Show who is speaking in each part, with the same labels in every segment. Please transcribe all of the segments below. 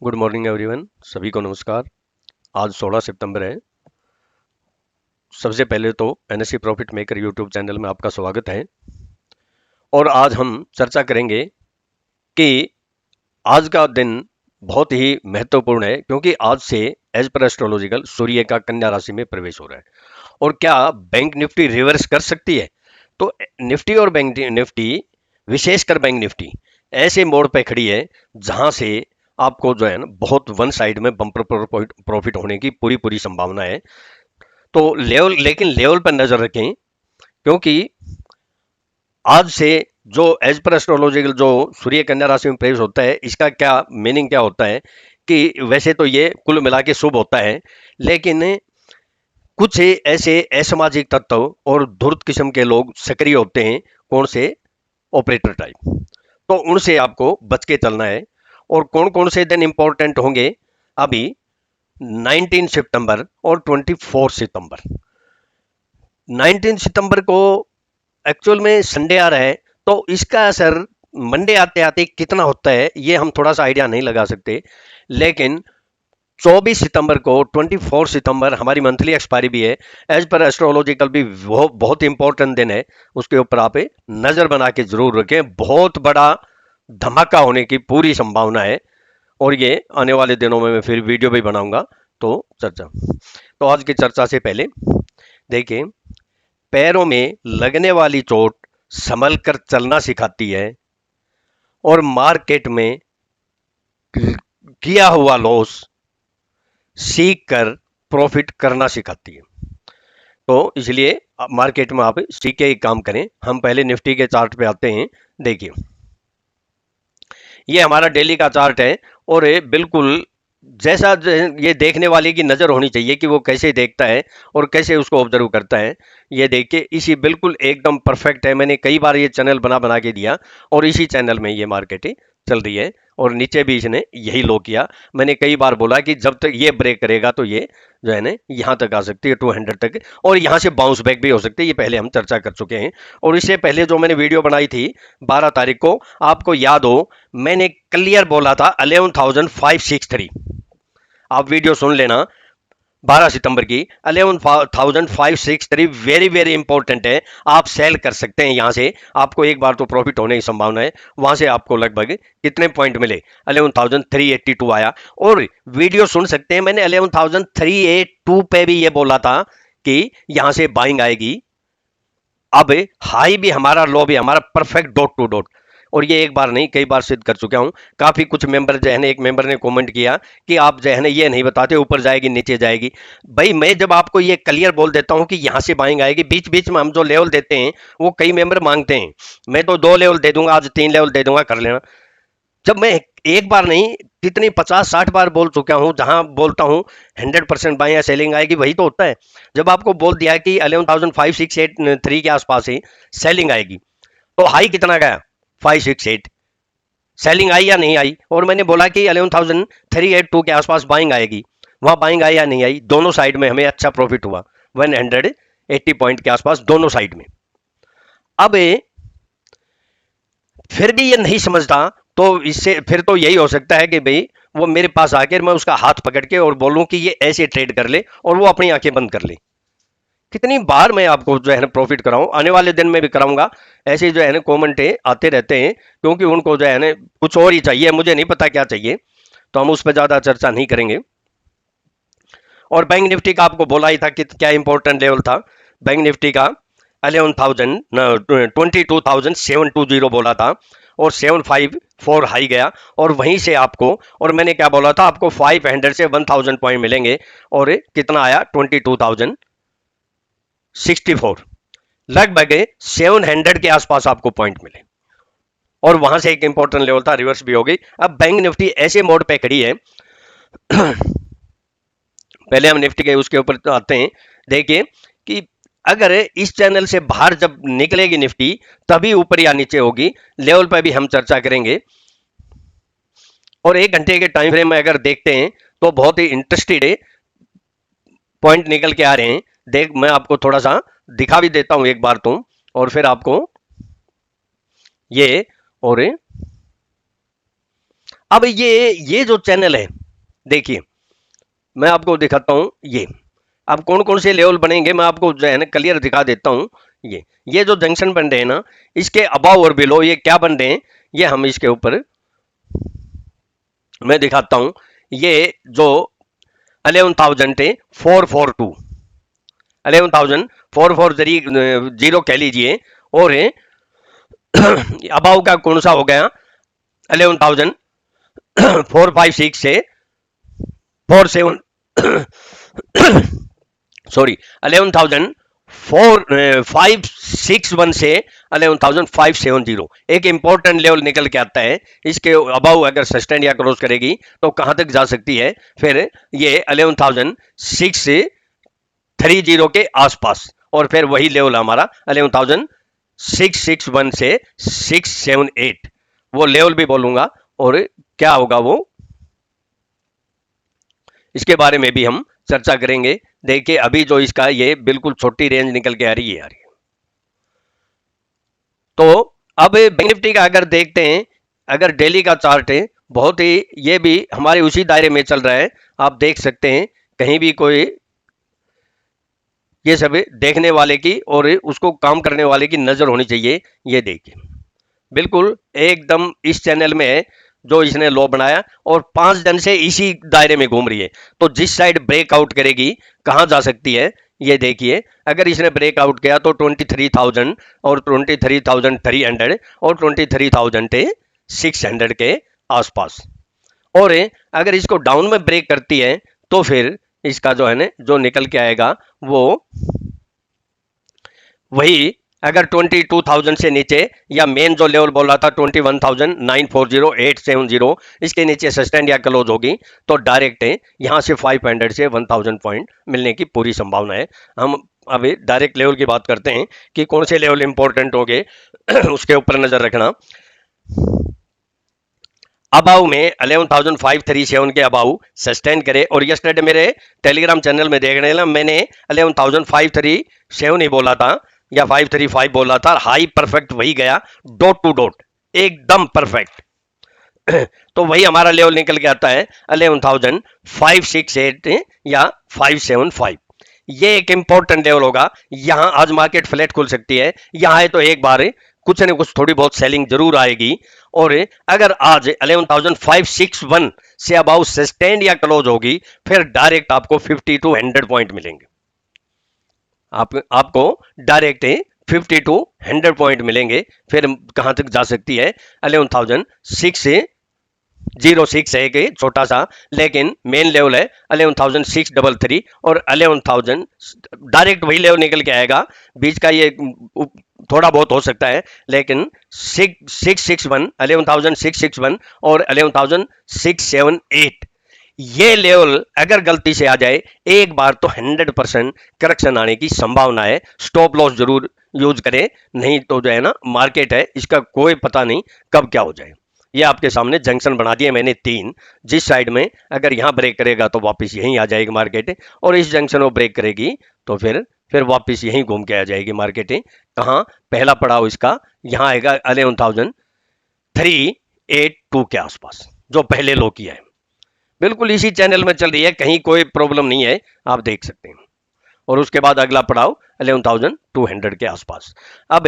Speaker 1: Good morning everyone, सभी को नमस्कार। आज 16 सितंबर है। सबसे पहले तो NSC profit maker YouTube channel में आपका स्वागत है। और आज हम चर्चा करेंगे कि आज का दिन बहुत ही महत्वपूर्ण है, क्योंकि आज से एज पर एस्ट्रोलॉजिकल सूर्य का कन्या राशि में प्रवेश हो रहा है। और क्या बैंक निफ्टी रिवर्स कर सकती है? तो निफ्टी और बैंक निफ्टी, विशेषकर बैंक निफ्टी ऐसे मोड़ पे खड़ी है जहां से आपको जो है ना बहुत वन साइड में बम्पर प्रॉफिट होने की पूरी पूरी संभावना है। तो लेवल पर नजर रखें, क्योंकि आज से जो एज पर एस्ट्रोलॉजिकल जो सूर्य कन्या राशि में प्रवेश होता है, इसका क्या मीनिंग क्या होता है कि वैसे तो ये कुल मिला के शुभ होता है, लेकिन कुछ ऐसे असामाजिक तत्व और धूर्त किस्म के लोग सक्रिय होते हैं। कौन से? Operator type. तो उनसे आपको बच के चलना है। और कौन कौन से दिन इंपॉर्टेंट होंगे? अभी 19 सितंबर और 24 सितंबर। 19 सितंबर को एक्चुअल में संडे आ रहा है, तो इसका असर मंडे आते आते कितना होता है ये हम थोड़ा सा आइडिया नहीं लगा सकते। लेकिन 24 सितंबर को 24 सितंबर हमारी मंथली एक्सपायरी भी है। एज पर एस्ट्रोलॉजिकल भी वो बहुत इंपॉर्टेंट दिन है, उसके ऊपर आप नजर बना के जरूर रखें। बहुत बड़ा धमाका होने की पूरी संभावना है, और ये आने वाले दिनों में मैं फिर वीडियो भी बनाऊंगा। तो आज की चर्चा से पहले देखिए, पैरों में लगने वाली चोट संभल कर चलना सिखाती है, और मार्केट में किया हुआ लॉस सीख कर प्रॉफिट करना सिखाती है। तो इसलिए मार्केट में आप सीख के ही काम करें। हम पहले निफ्टी के चार्ट पे आते हैं। देखिए, ये हमारा डेली का चार्ट है, और ये बिल्कुल जैसा ये देखने वाले की नजर होनी चाहिए कि वो कैसे देखता है और कैसे उसको ऑब्जर्व करता है। ये देखिए, इसी बिल्कुल एकदम परफेक्ट है। मैंने कई बार ये चैनल बना बना के दिया, और इसी चैनल में ये मार्केट चल रही है, और नीचे भी इसने यही लो किया। मैंने कई बार बोला कि जब तक ये ब्रेक करेगा तो ये जो है ना यहाँ तक आ सकती है 200 तक, और यहाँ से बाउंस बैक भी हो सकती है। ये पहले हम चर्चा कर चुके हैं। और इससे पहले जो मैंने वीडियो बनाई थी 12 तारीख को, आपको याद हो, मैंने क्लियर बोला था 11,563। आप वीडियो सुन लेना, 12 सितंबर की 11,563 वेरी वेरी इंपॉर्टेंट है। आप सेल कर सकते हैं यहाँ से, आपको एक बार तो प्रॉफिट होने की संभावना है। वहां से आपको लगभग कितने पॉइंट मिले? 11,382 आया। और वीडियो सुन सकते हैं, मैंने 11,382 पे भी ये बोला था कि यहां से बाइंग आएगी। अब हाई भी हमारा, लो भी हमारा परफेक्ट डॉट टू डॉट, और ये एक बार नहीं कई बार सिद्ध कर चुका हूं। काफी कुछ मेंबर जो है ना, एक मेंबर ने कमेंट किया कि आप जो है ना ये नहीं बताते ऊपर जाएगी नीचे जाएगी। भाई, मैं जब आपको ये क्लियर बोल देता हूं कि यहां से बाइंग आएगी, बीच बीच में हम जो लेवल देते हैं वो कई मेंबर मांगते हैं। मैं तो 2 लेवल दे दूंगा, आज 3 लेवल दे दूंगा, कर लेना। जब मैं एक बार नहीं कितनी 50-60 बार बोल चुका हूं, जहां बोलता हूं 100% बाय या सेलिंग आएगी, वही तो होता है। जब आपको बोल दिया कि 11,563 के आसपास ही सेलिंग आएगी, तो हाई कितना गया? 568। सेलिंग आई या नहीं आई? और मैंने बोला कि 11,382 के आसपास बाइंग आएगी, वहां बाइंग आई या नहीं आई? दोनों साइड में हमें अच्छा प्रॉफिट हुआ, 180 पॉइंट के आसपास दोनों साइड में। अब फिर भी ये नहीं समझता, तो इससे फिर तो यही हो सकता है कि भाई वो मेरे पास आकर मैं उसका हाथ पकड़ के और बोलूं कि ये ऐसे ट्रेड कर ले, और वो अपनी आंखें बंद कर ले। कितनी बार मैं आपको जो है ना प्रॉफिट कराऊं, आने वाले दिन में भी कराऊंगा। ऐसे जो है ना कॉमेंट आते रहते हैं, क्योंकि उनको जो है ना कुछ और ही चाहिए, मुझे नहीं पता क्या चाहिए, तो हम उस पर ज्यादा चर्चा नहीं करेंगे। और बैंक निफ्टी का आपको बोला ही था कि क्या इंपॉर्टेंट लेवल था बैंक निफ्टी का। 22,720 बोला था, और 754 हाई गया, और वहीं से आपको, और मैंने क्या बोला था आपको, 500 से 1000 पॉइंट मिलेंगे, और कितना आया? 22,064। लगभग 700 के आसपास आपको पॉइंट मिले, और वहां से एक इंपॉर्टेंट लेवल था, रिवर्स भी हो गई। अब बैंक निफ्टी ऐसे मोड पे खड़ी है। पहले हम निफ्टी के उसके ऊपर आते हैं। देखिए कि अगर इस चैनल से बाहर जब निकलेगी निफ्टी, तभी ऊपर या नीचे होगी। लेवल पर भी हम चर्चा करेंगे। और 1 घंटे के टाइम फ्रेम में अगर देखते हैं तो बहुत ही इंटरेस्टेड है, पॉइंट निकल के आ रहे हैं। देख, मैं आपको थोड़ा सा दिखा भी देता हूं एक बार तो, और फिर आपको ये, और अब ये जो चैनल है, देखिए मैं आपको दिखाता हूं, ये अब कौन कौन से लेवल बनेंगे मैं आपको जो है ना क्लियर दिखा देता हूं। ये जो जंक्शन बन रहे हैं ना, इसके अबाव और बिलो ये क्या बन रहे हैं, ये हम इसके ऊपर मैं दिखाता हूं। ये जो 11,442 11,440 कह लीजिए, और अबाव का कौन सा हो गया 11,456 से 47 सॉरी 11,561 से 11,570 एक इंपॉर्टेंट लेवल निकल के आता है। इसके अबाउ अगर सस्टेन या क्रॉस करेगी तो कहां तक जा सकती है, फिर ये 11,630 के आसपास, और फिर वही लेवल हमारा 11,661 से 678 वो लेवल भी बोलूंगा, और क्या होगा वो इसके बारे में भी हम चर्चा करेंगे। देखिए अभी जो इसका ये बिल्कुल छोटी रेंज निकल के आ रही है। तो अब बैंक निफ्टी का अगर देखते हैं, अगर डेली का चार्ट है बहुत ही, ये भी हमारे उसी दायरे में चल रहा है। आप देख सकते हैं कहीं भी कोई ये सब देखने वाले की और उसको काम करने वाले की नजर होनी चाहिए। ये देखिए बिल्कुल एकदम इस चैनल में है जो इसने लो बनाया, और 5 दिन से इसी दायरे में घूम रही है। तो जिस साइड ब्रेकआउट करेगी कहां जा सकती है, ये देखिए अगर इसने ब्रेकआउट किया तो 23,000 और 23,300 और 23,600 के आसपास, और अगर इसको डाउन में ब्रेक करती है तो फिर इसका जो है ना जो निकल के आएगा वो वही, अगर 22,000 से नीचे या मेन जो लेवल बोल रहा था 21,940,870 इसके नीचे सस्टेन या क्लोज होगी तो डायरेक्ट है यहां से 500 से 1,000 पॉइंट मिलने की पूरी संभावना है। हम अभी डायरेक्ट लेवल की बात करते हैं कि कौन से लेवल इंपॉर्टेंट हो गए उसके ऊपर नजर रखना। अबाउ में 11,537 के अबाउ सस्टेन करे, और यस्टरडे मेरे टेलीग्राम चैनल में देखने लगा मैंने 11,537 ही बोला था या 535 बोला था, हाई परफेक्ट वही गया, डॉट टू डॉट एकदम परफेक्ट तो वही हमारा लेवल निकल के आता है 11,568 या 575। ये एक इंपॉर्टेंट लेवल होगा। यहां आज मार्केट फ्लैट खुल सकती है, यहां है तो एक बार कुछ न कुछ थोड़ी बहुत सेलिंग जरूर आएगी, और अगर आज 11,561 से अबाउ सस्टेन या क्लोज होगी फिर डायरेक्ट आपको 50 टू 100 पॉइंट मिलेंगे। आपको डायरेक्ट 50 टू 100 पॉइंट मिलेंगे। फिर कहां तक जा सकती है 11,606 है कि छोटा सा, लेकिन मेन लेवल है 11,633 और 11,000 डायरेक्ट वही लेवल निकल के आएगा। बीच का ये थोड़ा बहुत हो सकता है, लेकिन 661 11,661 और 11,678 ये लेवल अगर गलती से आ जाए एक बार तो 100% करेक्शन आने की संभावना है। स्टॉप लॉस जरूर यूज करें, नहीं तो जो है ना मार्केट है इसका कोई पता नहीं कब क्या हो जाए। ये आपके सामने जंक्शन बना दिए मैंने 3, जिस साइड में अगर यहां ब्रेक करेगा तो वापस यहीं आ जाएगी मार्केट, और इस जंक्शन को ब्रेक करेगी तो फिर वापस यहीं घूम के आ जाएगी मार्केट। कहां पहला पड़ाव इसका यहां आएगा 11,382 के आसपास जो पहले लो किया है। बिल्कुल इसी चैनल में चल रही है, कहीं कोई प्रॉब्लम नहीं है, आप देख सकते हैं। और उसके बाद अगला पड़ाव 11,200 के आसपास। अब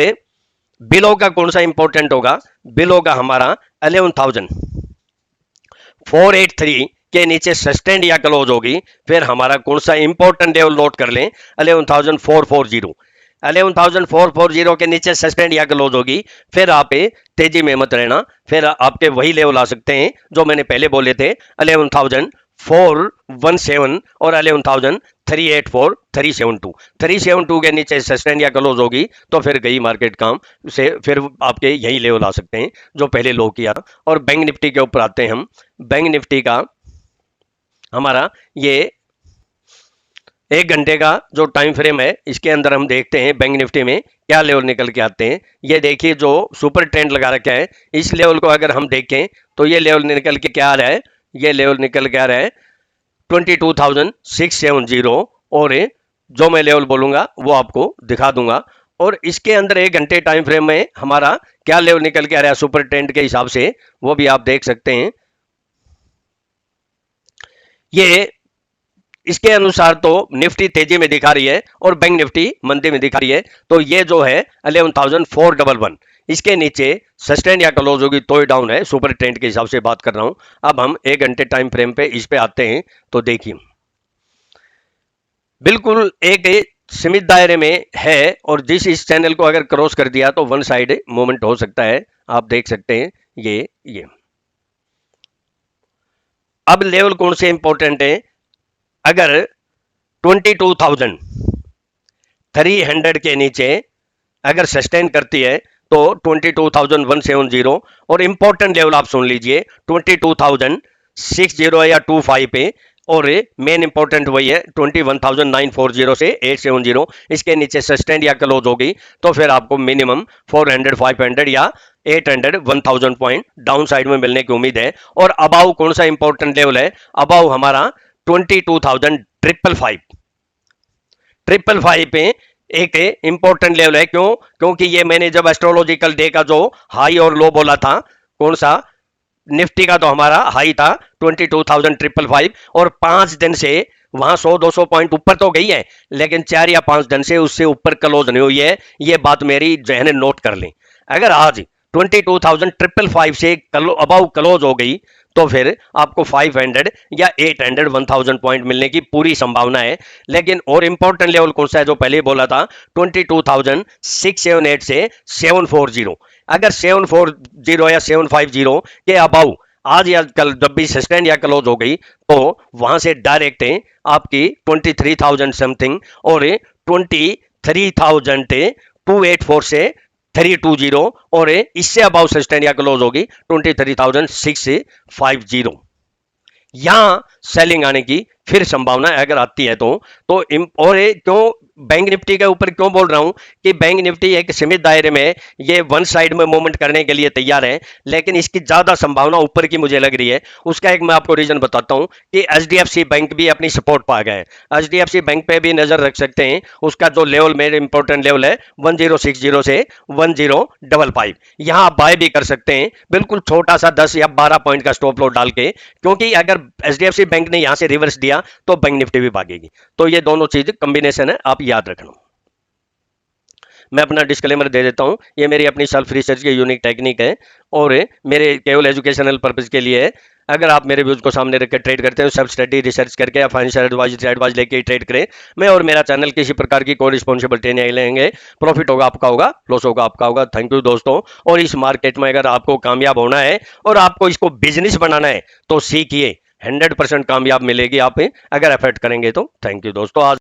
Speaker 1: बिलो का कौन सा इंपॉर्टेंट होगा, बिलो का हमारा 11,483 के नीचे सस्टेंड या क्लोज होगी, फिर हमारा कौन सा इंपॉर्टेंट लेवल नोट कर लें 11,440 11,440 के नीचे सस्टेंड या क्लोज होगी, फिर आप तेजी में मत रहना, फिर आपके वही लेवल आ सकते हैं जो मैंने पहले बोले थे 11,417 और 11,384 372 के नीचे सस्टेंड या क्लोज होगी तो फिर गई मार्केट काम से, फिर आपके यही लेवल आ सकते हैं जो पहले लो किया। और बैंक निफ्टी के ऊपर आते हैं हम। बैंक निफ्टी का हमारा ये 1 घंटे का जो टाइम फ्रेम है इसके अंदर हम देखते हैं बैंक निफ्टी में क्या लेवल निकल के आते हैं। ये देखिए जो सुपर ट्रेंड लगा रखा है, इस लेवल को अगर हम देखें तो ये लेवल निकल के क्या आ रहा है, ये लेवल निकल के आ रहा है 22,670, और जो मैं लेवल बोलूंगा वो आपको दिखा दूंगा। और इसके अंदर 1 घंटे टाइम फ्रेम में हमारा क्या लेवल निकल के आ रहा है सुपर ट्रेंड के हिसाब से, वो भी आप देख सकते हैं। ये इसके अनुसार तो निफ्टी तेजी में दिखा रही है और बैंक निफ्टी मंदी में दिखा रही है। तो ये जो है 11,411, इसके नीचे सस्टेन या क्लोज होगी तो ही डाउन है। सुपर ट्रेंड के हिसाब से बात कर रहा हूं। अब हम 1 घंटे टाइम फ्रेम पे इस पे आते हैं तो देखिए बिल्कुल एक सीमित दायरे में है और जिस इस चैनल को अगर क्रॉस कर दिया तो वन साइड मूवमेंट हो सकता है। आप देख सकते हैं ये अब लेवल कौन से इंपॉर्टेंट है, अगर 22,300 के नीचे अगर सस्टेन करती है तो 22,170 और इंपॉर्टेंट लेवल आप सुन लीजिए 22,060 या 25 पे और मेन इंपॉर्टेंट वही है 21,940 से 870। इसके नीचे सस्टेन या क्लोज होगी तो फिर आपको मिनिमम 400 500 या 800 1000 पॉइंट डाउन साइड में मिलने की उम्मीद है। और अबाउ कौन सा इंपॉर्टेंट लेवल है, अबाउ हमारा 22,555 पे एक इंपॉर्टेंट लेवल है। क्यों? क्योंकि ये मैंने जब एस्ट्रोलॉजिकल डे का जो हाई और लो बोला था, कौन सा, निफ्टी का तो हमारा हाई था 22,555 और 5 दिन से वहां 100-200 पॉइंट ऊपर तो गई है लेकिन 4 या 5 दिन से उससे ऊपर क्लोज नहीं हुई है। ये बात मेरी जहन नोट कर लें। अगर आज 22,555 से अबाउ क्लोज हो गई तो फिर आपको 500 या 800 1000 पॉइंट मिलने की पूरी संभावना है। लेकिन और इंपॉर्टेंट लेवल कौन सा है जो पहले बोला था 22,678 से 740। अगर 740 या 750 के अबाउ आज या कल जब भी सस्टेन या क्लोज हो गई तो वहां से डायरेक्ट आपकी 23,000 समथिंग और 23,284 से 320 और इससे अबाउ सस्टेन या क्लोज होगी 23,650। यहां सेलिंग आने की फिर संभावना अगर आती है तो और क्यों बैंक निफ्टी के ऊपर क्यों बोल रहा हूं कि बैंक निफ्टी एक सीमित दायरे में ये वन साइड में मूवमेंट करने के लिए तैयार है लेकिन इसकी ज्यादा संभावना ऊपर की मुझे लग रही है। उसका एक मैं आपको रीजन बताता हूं कि एचडीएफसी बैंक भी अपनी सपोर्ट पा गए। एचडीएफसी बैंक पे भी नजर रख सकते हैं। उसका जो लेवल मेरे इंपॉर्टेंट लेवल है 1060 से 1055, यहां आप बाय भी कर सकते हैं बिल्कुल छोटा सा 10 या 12 पॉइंट का स्टॉप लॉस डाल के, क्योंकि अगर एचडीएफसी बैंक ने यहां से रिवर्स दिया तो बैंक निफ्टी भी भागेगी। तो ये दोनों चीज कॉम्बिनेशन है, आप याद रखना। मैं अपना डिस्क्लेमर दे देता हूं, ये मेरी अपनी सेल्फ रिसर्च की यूनिक टेक्निक है और मेरे केवल एजुकेशनल पर्पस के लिए है। अगर आप मेरे व्यूज को सामने रख के ट्रेड करते हो, सब स्टडी रिसर्च करके या फाइनेंशियल एडवाइस लेके ट्रेड करें। मैं और मेरा चैनल किसी प्रकार की कोई रिस्पॉन्सिबिलिटी नहीं लेंगे। प्रॉफिट होगा आपका होगा, लॉस होगा आपका होगा। थैंक यू दोस्तों। और इस मार्केट में अगर आपको कामयाब होना है और आपको इसको बिजनेस बनाना है तो सीखिए, 100% कामयाब मिलेगी आप अगर एफर्ट करेंगे तो। थैंक यू दोस्तों। आज